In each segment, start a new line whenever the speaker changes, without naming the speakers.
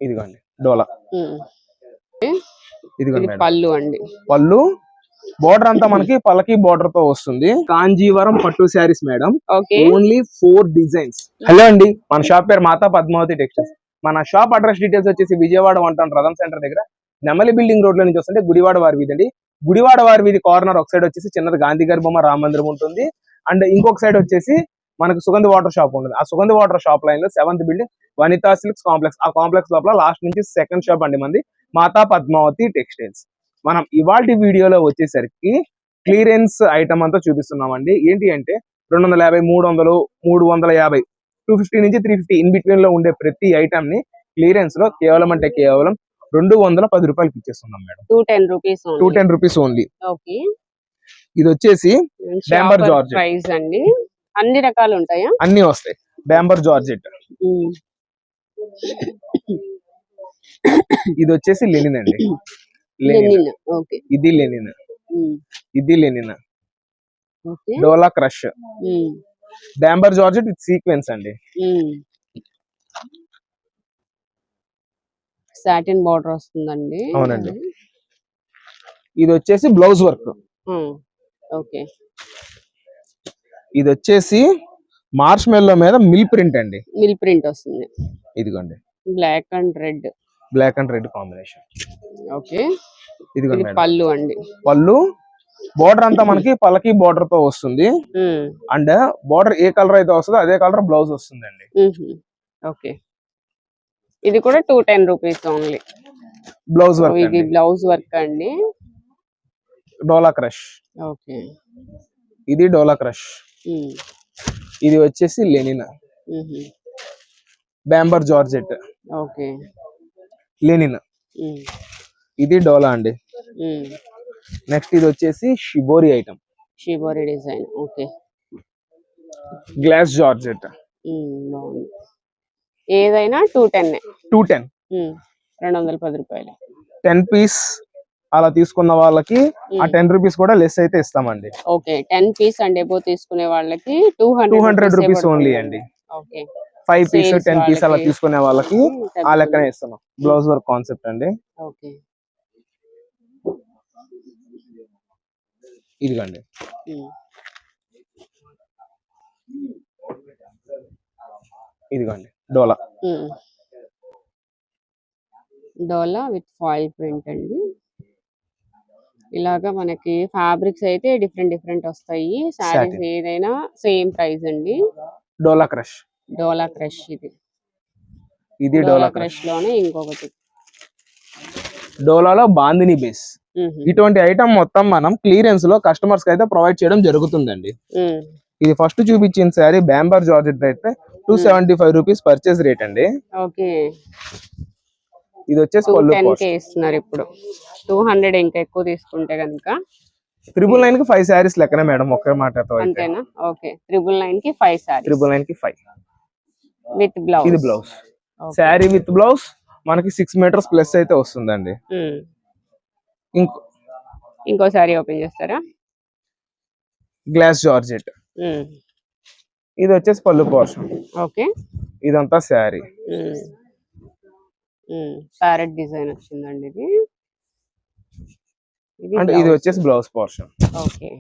ఇదిగోండి డోలా. ఇదిగోండి
పళ్ళు అండి.
పళ్ళు బోర్డర్ అంతా మనకి పల్లకి బోర్డర్ తో వస్తుంది. కాంజీవరం పట్టు saris madam. Only 4 designs. Hello అండి, మన షాప్ పేరు మాతా పద్మావతి టెక్స్టైల్స్. మన షాప్ అడ్రస్ డీటెయిల్స్ వచ్చేసి విజయవాడ 1 టౌన్ రథం సెంటర్ దగ్గర నెమలి బిల్డింగ్ రోడ్ లో నుంచి వస్తుంటే గుడివాడ వారి వీధి అండి. గుడివాడ వారి వీధి కార్నర్ ఒక సైడ్ వచ్చేసి చిన్నది గాంధీ గారి బొమ్మ రామ మందిరం ఉంటుంది. అండ్ ఇంకొక సైడ్ వచ్చేసి మనకు సుగంధి వాటర్ షాప్ ఉంటుంది. ఆ సుగంధి వాటర్ షాప్ లైన్ లో 7th building Vanitha silks complex. ఆ కాంప్లెక్స్ లోపల లాస్ట్ నుంచి 2nd షాప్ అండి మంది మాతా పద్మావతి టెక్స్టైల్స్. మనం ఇవాల్టి వీడియోలో వచ్చేసరికి క్లియరెన్స్ ఐటమ్ అంతా చూపిస్తున్నామండి. ఏంటి అంటే 250, 300, 350, 250 నుంచి 350 ఇన్ బిట్వీన్ లో ఉండే ప్రతి ఐటమ్ ని క్లియరెన్స్ లో కేవలం అంటే కేవలం 210 రూపాయలకి ఇచ్చేస్తున్నాం మేడం. 210 rupees only. ఇది వచ్చేసి బ్యాంబర్ జార్జెట్
ప్రైస్ అండి. అన్ని రకాలు ఉంటాయా?
అన్ని వస్తాయి. Bemberg georgette. ఇది వచ్చేసి లెనిన్ అండి. ఇది లెనిన్. ఇది linen. Dola crush. Bemberg georgette with sequence అండి.
సాటిన్ బార్డర్ వస్తుందండి.
అవునండి. ఇది వచ్చేసి బ్లౌజ్ వర్క్.
ఓకే.
ఇది వచ్చేసి మార్ష్ మెల్లో మీద మిల్ ప్రింట్ అండి.
మిల్ ప్రింట్ వస్తుంది.
ఇదిగోండి
black and red.
Black and red combination.
Okay.
ఇదిగోండి
పళ్ళు అండి.
పళ్ళు బోర్డర్ అంతా మనకి పలకి బోర్డర్ తో వస్తుంది. అండ్ బోర్డర్ ఏ కలర్ అయితే వస్తుందో అదే కలర్ బ్లౌజ్ వస్తుందండి.
ఓకే. ఇది కూడా 210 రూపీస్ ఓన్లీ.
Blouse work.
ఇది బ్లౌజ్ వర్క్ అండి.
డోలా క్రష్.
ఓకే.
ఇది డోలా క్రష్. ఇది వచ్చేసి లెనిన్. బ్యాంబర్ జార్జెట్.
ఓకే.
లెనిన్. ఇది డోలా అండి. నెక్స్ట్ ఇది వచ్చేసి shibori item.
Shibori design. Okay.
Glass georgette.
ఏదైనా 210. 210 రూపాయలు.
10 పీస్ అలా తీసుకున్న వాళ్ళకి ఆ 10 రూపీస్ కూడా లెస్ అయితే ఇస్తామండి.
ఓకే. 10 పీస్ అండ్ ఎబో తీసుకునే వాళ్ళకి 200
రూపీస్ ఓన్లీ అండి.
ఓకే.
5 పీస్ 10 పీస్ అలా తీసుకునే వాళ్ళకి ఆ లెక్కనే ఇస్తున్నాం. బ్లౌజ్ వర్క్ కాన్సెప్ట్ అండి.
ఓకే.
ఇదిగోండి. ఇదిగోండి డోలా.
డోలా విత్ ఫాయిల్ ప్రింట్ అండి. ఇలాగా మనకి ఫ్యాబ్రిక్స్ అయితే డిఫరెంట్ వస్తాయి. సారీస్ ఏదైనా సేమ్ ప్రైస్ అండి.
డోలా క్రష్.
డోలా క్రష్.
ఇది డోలా
క్రష్ లోనే ఇంకొకటి
డోలాలో బాందిని బేస్. ఇటువంటి ఐటమ్ మొత్తం మనం క్లియరెన్స్ లో కస్టమర్స్ కి అయితే ప్రొవైడ్ చేయడం జరుగుతుందండి. ఇది ఫస్ట్ చూపించిన సారీ బ్యాంబర్ జార్జెట్ అయితే 275 రూపీస్ పర్చేస్ రేట్ అండి.
ఓకే.
ఇది వచ్చేసి పళ్ళు
ఇస్తున్నారు ఇప్పుడు. 200 ఇంకా ఎక్కువ తీసుకుంటే కనుక
999 కి 5 సారీస్ లెక్కనే మేడం. ఒకే మాటతో
అంతేనా? ఓకే. 999 కి 5 సారీస్.
999 కి 5
విత్ బ్లౌజ్.
ఇది బ్లౌజ్. సారీ విత్ బ్లౌజ్ మనకి 6 మీటర్స్ ప్లస్ అయితే వస్తుందండి.
ఇంకో సారీ ఓపెన్ చేస్తారా?
Glass georgette. ఇది వచ్చేసి పళ్ళు పోర్షన్.
ఓకే.
ఇదంతా సారీ.
ప్యారెట్ డిజైన్ వచ్చిందండి ఇది.
అంటే ఇది వచ్చేసి blouse portion.
Okay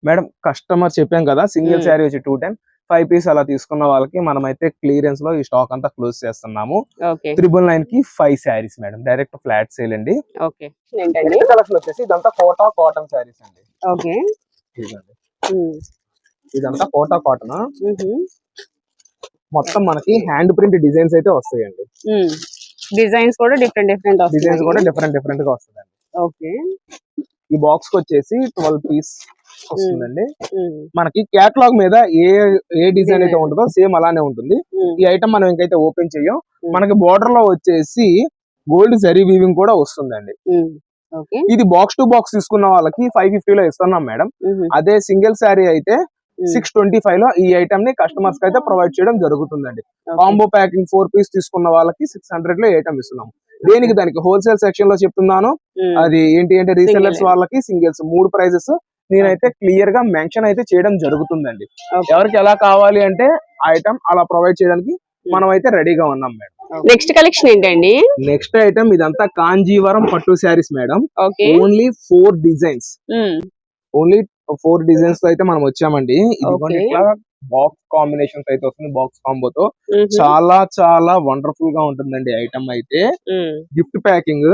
madam, customer చెప్పాం కదా సింగిల్ సారీ వచ్చి 210, 5 పీస్ అలా తీసుకున్న వాళ్ళకి మనమైతే క్లియరెన్స్ లో ఈ స్టాక్ అంతా క్లోజ్ చేస్తున్నాము. 999 కి 5 saris madam. Direct flat sale అండి.
ఓకే.
కలెక్షన్ వచ్చేసి ఇదంతా కోటా కాటన్ సారీస్ అండి.
ఓకే.
ఇదంతా కోటా కాటన్. మొత్తం మనకి హ్యాండ్ ప్రింట్ డిజైన్స్ అయితే వస్తాయండి.
డిజైన్స్ కూడా
డిఫరెంట్ గా వస్తుందండి.
ఓకే.
ఈ బాక్స్ కి వచ్చేసి 12 పీస్ వస్తుందండి. మనకి కేటలాగ్ మీద ఏ డిజైన్ అయితే ఉంటుందో సేమ్ అలానే ఉంటుంది. ఈ ఐటమ్ మనం ఇంకైతే ఓపెన్ చెయ్యం. మనకి బోర్డర్ లో వచ్చేసి గోల్డ్ జరీ వీవింగ్ కూడా వస్తుందండి. ఇది బాక్స్ టు బాక్స్ తీసుకున్న వాళ్ళకి 550 లో ఇస్తున్నాం మేడం. అదే సింగిల్ శారీ అయితే 625 లో ఈ ఐటమ్ ని కస్టమర్స్ కి అయితే ప్రొవైడ్ చేయడం జరుగుతుందండి. కాంబో ప్యాకింగ్ 4 పీస్ తీసుకున్న వాళ్ళకి 600 లో ఐటమ్ ఇస్తున్నాం. దేనికి దానికి హోల్సేల్ సెక్షన్ లో చెప్తున్నాను. అది ఏంటి అంటే రీసెల్లర్స్ వాళ్ళకి సింగిల్స్ 3 ప్రైజెస్ నేనైతే క్లియర్ గా మెన్షన్ అయితే చేయడం జరుగుతుందండి. ఎవరికి ఎలా కావాలి అంటే ఐటమ్ అలా ప్రొవైడ్ చేయడానికి మనం అయితే రెడీగా ఉన్నాం మేడం.
నెక్స్ట్ కలెక్షన్ ఏంటండి?
నెక్స్ట్ ఐటమ్ ఇదంతా కాంజీవరం పట్టు saris madam.
Okay.
Only 4 designs. Only 4 designs తో అయితే మనం వచ్చామండి. ఇది ఇట్లా బాక్స్ కాంబినేషన్స్ అయితే వస్తుంది, బాక్స్ కాంబోతో చాలా చాలా వండర్ఫుల్ గా ఉంటుందండి. ఐటమ్ అయితే గిఫ్ట్ ప్యాకింగ్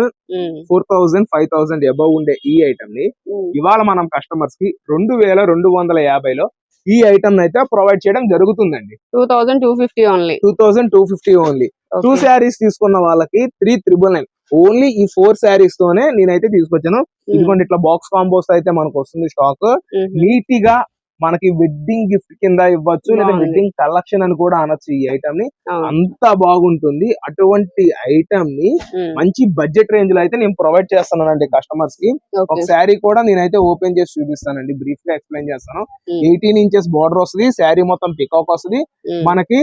4000 5000 అబౌవ్ ఉండే ఈ ఐటమ్ ని ఇవాళ మనం కస్టమర్స్ కి 2250లో ఈ ఐటమ్ అయితే ప్రొవైడ్ చేయడం జరుగుతుందండి.
2250 ఓన్లీ.
2250 ఓన్లీ. 2 శారీస్ తీసుకున్న వాళ్ళకి 3999. ఓన్లీ ఈ 4 శారీస్ తోనే నేనైతే తీసుకొచ్చాను. ఇదిగోండి ఇట్లా బాక్స్ కాంబోస్ అయితే మనకు వస్తుంది స్టాక్. నీట్ గా మనకి వెడ్డింగ్ గిఫ్ట్ కింద ఇవ్వచ్చు, లేదా వెడ్డింగ్ కలెక్షన్ అని కూడా అనొచ్చు ఈ ఐటమ్ ని. అంత బాగుంటుంది. అటువంటి ఐటమ్ ని మంచి బడ్జెట్ రేంజ్ లో అయితే నేను ప్రొవైడ్ చేస్తానండి కస్టమర్స్ కి. ఒక శారీ కూడా నేనైతే ఓపెన్ చేసి చూపిస్తానండి, బ్రీఫ్ గా ఎక్స్ప్లెయిన్ చేస్తాను. 18 ఇంచెస్ బార్డర్ వస్తుంది, శారీ మొత్తం పికాక్ వస్తుంది, మనకి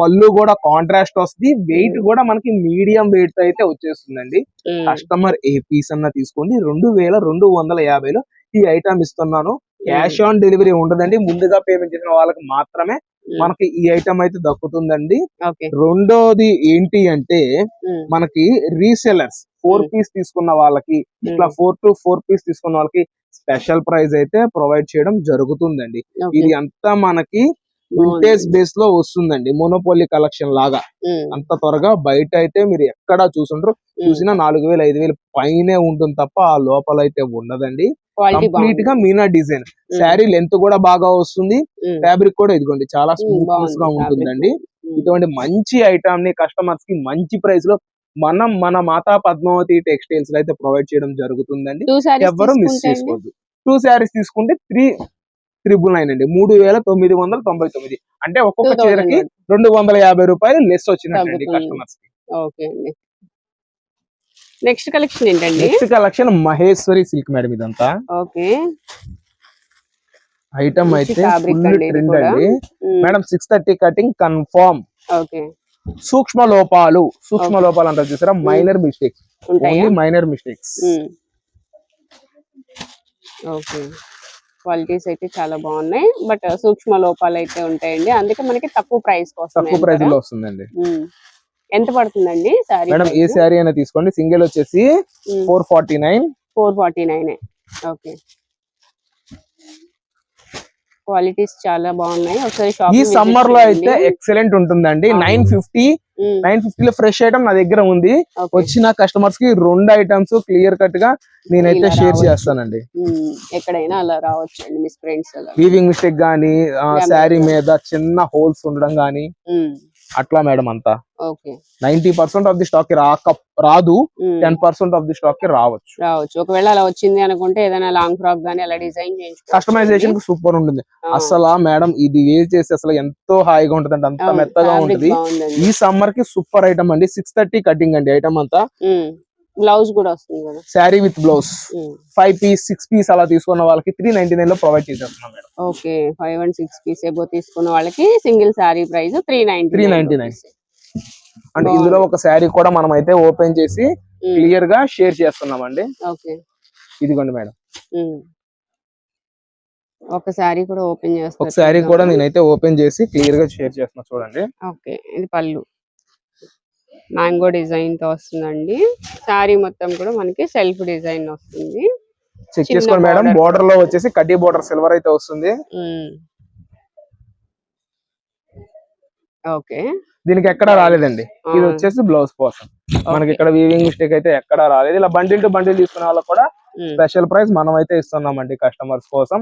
పళ్ళు కూడా కాంట్రాస్ట్ వస్తుంది, వెయిట్ కూడా మనకి మీడియం వెయిట్ తో అయితే వచ్చేస్తుందండి. కస్టమర్ ఏ పీస్ అన్నా తీసుకోండి, 2250లో ఈ ఐటమ్ ఇస్తున్నాను. క్యాష్ ఆన్ డెలివరీ ఉండదండి, ముందుగా పేమెంట్ చేసిన వాళ్ళకి మాత్రమే మనకి ఈ ఐటమ్ అయితే దక్కుతుందండి. రెండోది ఏంటి అంటే మనకి రీసెలర్స్ 4 పీస్ తీసుకున్న వాళ్ళకి, ఇట్లా 4 to 4 పీస్ తీసుకున్న వాళ్ళకి స్పెషల్ ప్రైస్ అయితే ప్రొవైడ్ చేయడం జరుగుతుందండి. ఇది అంతా మనకి వింటేజ్ బేస్ లో వస్తుందండి, మోనోపోలీ కలెక్షన్ లాగా. అంత త్వరగా బయట అయితే మీరు ఎక్కడా చూసుంటారు, చూసినా 4000 5000 పైనే ఉంటుంది తప్ప ఆ లోపల అయితే ఉండదండి. కంప్లీట్ గా మీనా డిజైన్. శారీ లెంత్ కూడా బాగా వస్తుంది, ఫ్యాబ్రిక్ కూడా ఇదిగోండి చాలా స్మూత్నెస్ గా ఉంటుందండి. ఇటువంటి మంచి ఐటమ్ ని కస్టమర్స్ కి మంచి ప్రైస్ లో మన మాతా పద్మావతి టెక్స్టైల్స్ లో అయితే ప్రొవైడ్ చేయడం జరుగుతుందండి. ఎవరు మిస్ చేసుకోవద్దు. 2 శారీస్ తీసుకుంటే 3999 అండి, 3999. అంటే ఒక్కొక్క చీరకి 250 రూపాయలు లెస్ వచ్చినట్టండి కస్టమర్స్ కి.
ఓకే అండి. నెక్స్ట్ కలెక్షన్ ఏంటండి?
Next collection Maheshwari silk madam. ఇదంతా ఓకే ఐటమ్ అయితే ఫుల్ ట్రెండ్ అండి మేడం. 630 cutting confirm. ఓకే. సూక్ష్మ లోపాలు అంటారు చూసారా, minor mistakes, only minor mistakes.
Okay. Qualities అయితే చాలా బాగున్నాయి, బట్ సూక్ష్మ లోపాలు అయితే ఉంటాయండి, అందుకే మనకి తక్కువ ప్రైస్
లో వస్తుందండి.
ఎంత పడుతుందండి సారీ
మేడం? ఏ సారీ అయినా తీసుకోండి, సింగిల్ వచ్చేసి 449.
ఓకే. క్వాలిటీస్ చాలా బాగున్నాయి. ఒకసారి
ఈ సమ్మర్ లో అయితే ఎక్సలెంట్ ఉంటుందండి. 950 లో ఫ్రెష్ ఐటమ్ నా దగ్గర ఉంది. వచ్చిన కస్టమర్స్ కి 2 ఐటమ్స్ క్లియర్ కట్ గా నేనైతే షేర్ చేస్తానండి.
ఎక్కడైనా అలా రావచ్చు అండి మిస్ ప్రింట్స్.
వీవింగ్ మిస్టేక్ గానీ, శారీ మీద చిన్న హోల్స్ ఉండడం గానీ అట్లా మేడం. అంతా 90% ఆఫ్ ది స్టాక్ రాదు, 10% ఆఫ్ ది స్టాక్ కి రావచ్చు.
ఒకవేళ అలా వచ్చింది అనుకుంటే ఏదైనా లాంగ్ ఫ్రాక్ గానీ అలా డిజైన్ చేయించుకోవచ్చు.
కస్టమైజేషన్ సూపర్ ఉంటుంది అసలు మేడం. ఇది వేర్ చేసి అసలు ఎంతో హాయిగా ఉంటుంది, అంత మెత్తగా ఉంటుంది. ఈ సమ్మర్ కి సూపర్ ఐటమ్ అండి. 630 కటింగ్ అండి ఐటమ్ అంతా.
బ్లౌజ్ కూడా వస్తుంది కదా,
sari with blouse. 5 piece 6 piece అలా తీసుకున్న వాళ్ళకి 399 లో ప్రొవైడ్ చేసేస్తున్నాం మేడం.
ఓకే. 5 and 6 పీస్ ఏబో తీసుకున్న వాళ్ళకి సింగిల్ శారీ ప్రైస్ 399.
అంటే ఇందులో ఒక శారీ కూడా మనం అయితే ఓపెన్ చేసి క్లియర్ గా షేర్ చేస్తున్నాం అండి.
ఓకే.
ఇదిగోండి మేడం,
ఒక శారీ కూడా ఓపెన్ చేస్తాను.
ఒక శారీ కూడా నేనైతే ఓపెన్ చేసి క్లియర్ గా షేర్ చేస్తున్నా చూడండి.
ఓకే. ఇది పళ్ళు మ్యాంగో డిజైన్ తో వస్తుందండి. శారీ మొత్తం కూడా మనకి సెల్ఫ్ డిజైన్ వస్తుంది.
చెక్ చేసుకోండి మేడం. బోర్డర్ లో వచ్చేసి కడ్డీ బోర్డర్ సిల్వర్ అయితే వస్తుంది.
ఓకే.
దీనికి ఎక్కడ రాలేదండి. ఇది వచ్చేసి బ్లౌజ్ పోర్షన్. మనకి ఇక్కడ వీవింగ్ మిస్టేక్ అయితే ఎక్కడ రాలేదు. ఇలా బండిల్ టు బండిల్ తీసుకునే వాళ్ళకి కూడా స్పెషల్ ప్రైస్ మనం అయితే ఇస్తున్నామండి కస్టమర్స్ కోసం.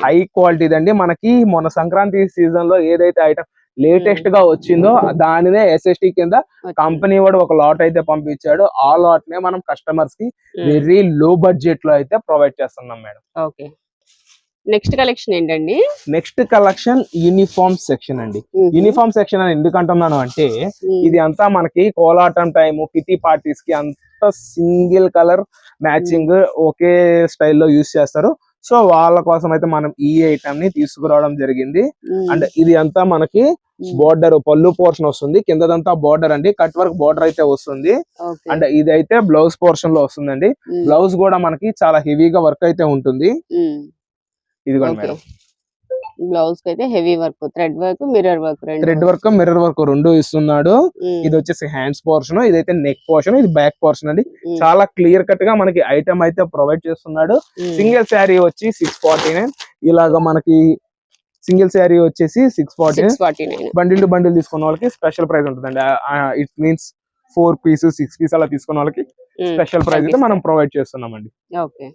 హై క్వాలిటీ అండి. మనకి మొన్న సంక్రాంతి సీజన్ లో ఏదైతే ఐటమ్ లేటెస్ట్ గా వచ్చిందో దానినే SST కింద కంపెనీ వాడు ఒక లాట్ అయితే పంపించాడు. ఆ లాట్ నే మనం కస్టమర్స్ కి వెరీ లో బడ్జెట్ లో అయితే ప్రొవైడ్ చేస్తున్నాం మేడం.
ఓకే. నెక్స్ట్ కలెక్షన్ ఏంటండి?
నెక్స్ట్ కలెక్షన్ యూనిఫామ్ సెక్షన్ అండి. యూనిఫామ్ సెక్షన్ అని ఎందుకు అంటున్నాను అంటే ఇది అంతా మనకి కోలాటం టైమ్, కిటీ పార్టీస్ కి అంతా సింగిల్ కలర్ మ్యాచింగ్ ఒకే స్టైల్లో యూస్ చేస్తారు. సో వాళ్ళ కోసం అయితే మనం ఈ ఐటమ్ ని తీసుకురావడం జరిగింది. అండ్ ఇది అంతా మనకి బోర్డర్ పళ్ళు పోర్షన్ వస్తుంది, కిందదంతా బోర్డర్ అండి, కట్ వర్క్ బోర్డర్ అయితే వస్తుంది. అండ్ ఇది అయితే బ్లౌజ్ పోర్షన్ లో వస్తుందండి. బ్లౌజ్ కూడా మనకి చాలా హెవీగా వర్క్ అయితే ఉంటుంది. ఇదిగోండి మేడం,
బ్లౌజ్ కి అయితే heavy work, thread work, mirror work రెండు.
థ్రెడ్ వర్క్ మిర్రర్ వర్క్ రెండు ఇస్తున్నాడు. ఇది వచ్చేసి హ్యాండ్స్ పోర్షన్, ఇదైతే నెక్ పోర్షన్, ఇది బ్యాక్ పోర్షన్ అండి. చాలా క్లియర్ కట్ గా మనకి ఐటమ్ అయితే ప్రొవైడ్ చేస్తున్నాడు. సింగిల్ శారీ వచ్చి 649. ఇలాగా మనకి సింగిల్ శారీ వచ్చేసి 649. బండిల్ టు బండిల్ తీసుకున్న వాళ్ళకి స్పెషల్ ప్రైస్ ఉంటుందండి. ఇట్ మీన్స్ 4 పీసెస్ 6 పీస్ అలా తీసుకున్న వాళ్ళకి స్పెషల్ ప్రైస్ అయితే మనం ప్రొవైడ్ చేస్తున్నామండి.
ఓకే.